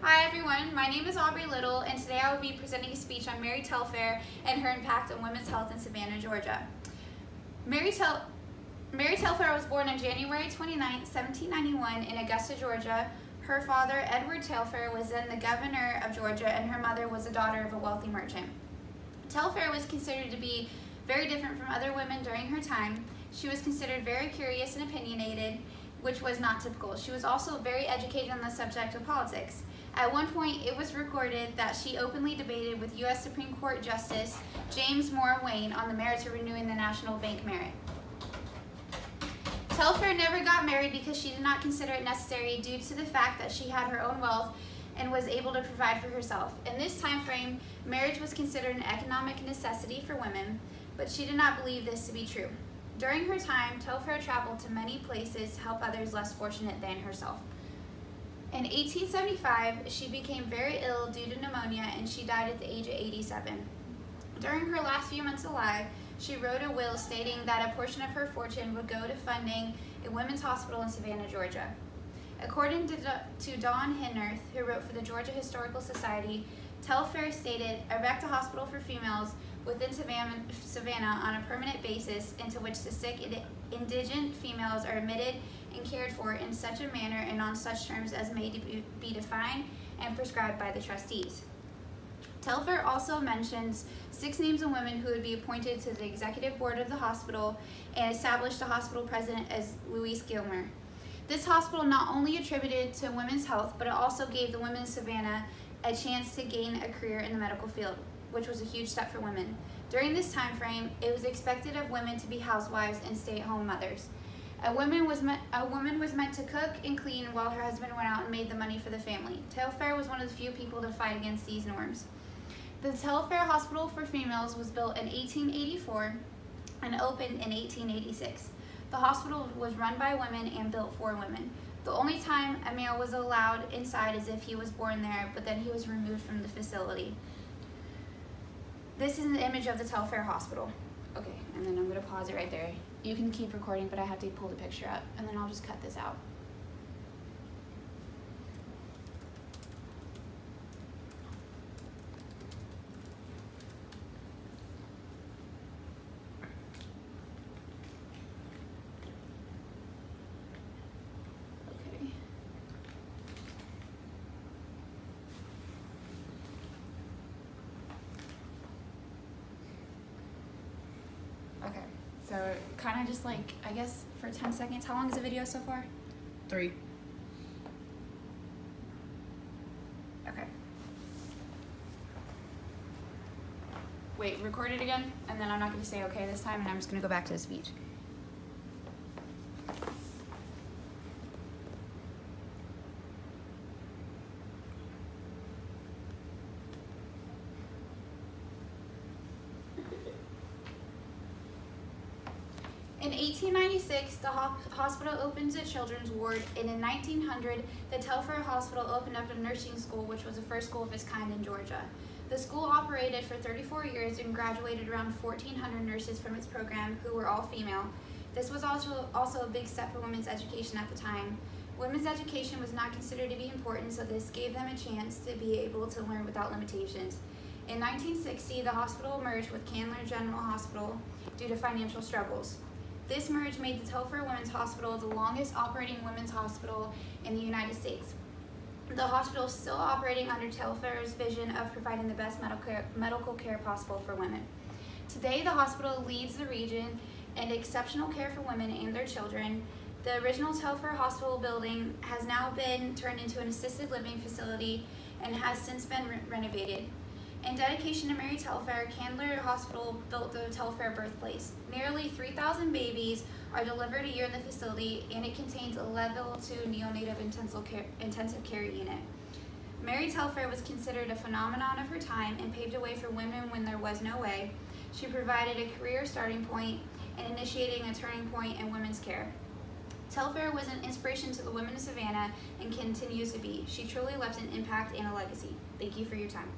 Hi everyone, my name is Aubrey Little, and today I will be presenting a speech on Mary Telfair and her impact on women's health in Savannah, Georgia. Mary Telfair was born on January 29, 1791 in Augusta, Georgia. Her father, Edward Telfair, was then the governor of Georgia, and her mother was the daughter of a wealthy merchant. Telfair was considered to be very different from other women during her time. She was considered very curious and opinionated, which was not typical. She was also very educated on the subject of politics. At one point, it was recorded that she openly debated with U.S. Supreme Court Justice James Moore Wayne on the merits of renewing the National Bank merit. Telfair never got married because she did not consider it necessary due to the fact that she had her own wealth and was able to provide for herself. In this time frame, marriage was considered an economic necessity for women, but she did not believe this to be true. During her time, Telfair traveled to many places to help others less fortunate than herself. In 1875, she became very ill due to pneumonia, and she died at the age of 87. During her last few months alive, she wrote a will stating that a portion of her fortune would go to funding a women's hospital in Savannah, Georgia. According to Don Hinnerth, who wrote for the Georgia Historical Society, Telfair stated, "Erect a hospital for females within Savannah on a permanent basis, into which the sick indigent females are admitted and cared for in such a manner and on such terms as may be defined and prescribed by the trustees." Telfair also mentions 6 names of women who would be appointed to the executive board of the hospital, and established the hospital president as Louise Gilmer. This hospital not only attributed to women's health, but it also gave the women of Savannah a chance to gain a career in the medical field, which was a huge step for women. During this time frame, it was expected of women to be housewives and stay-at-home mothers. A woman was meant to cook and clean while her husband went out and made the money for the family. Telfair was one of the few people to fight against these norms. The Telfair Hospital for Females was built in 1884 and opened in 1886. The hospital was run by women and built for women. The only time a male was allowed inside is if he was born there, but then he was removed from the facility. This is an image of the Telfair Hospital. Okay, and then I'm gonna pause it right there. You can keep recording, but I have to pull the picture up, and then I'll just cut this out. Okay, so kind of just like, I guess for 10 seconds, how long is the video so far? 3. Okay. Wait, record it again, and then I'm not going to say okay this time, and I'm just going to go back to the speech. In 1896, the hospital opened a children's ward, and in 1900, the Telfair Hospital opened up a nursing school, which was the first school of its kind in Georgia. The school operated for 34 years and graduated around 1,400 nurses from its program, who were all female. This was also a big step for women's education at the time. Women's education was not considered to be important, so this gave them a chance to be able to learn without limitations. In 1960, the hospital merged with Candler General Hospital due to financial struggles. This merge made the Telfair Women's Hospital the longest operating women's hospital in the United States. The hospital is still operating under Telfair's vision of providing the best medical care possible for women. Today, the hospital leads the region in exceptional care for women and their children. The original Telfair Hospital building has now been turned into an assisted living facility and has since been renovated. In dedication to Mary Telfair, Candler Hospital built the Telfair birthplace. Nearly 3,000 babies are delivered a year in the facility, and it contains a level 2 neonatal intensive care unit. Mary Telfair was considered a phenomenon of her time and paved a way for women when there was no way. She provided a career starting point and initiating a turning point in women's care. Telfair was an inspiration to the women of Savannah and continues to be. She truly left an impact and a legacy. Thank you for your time.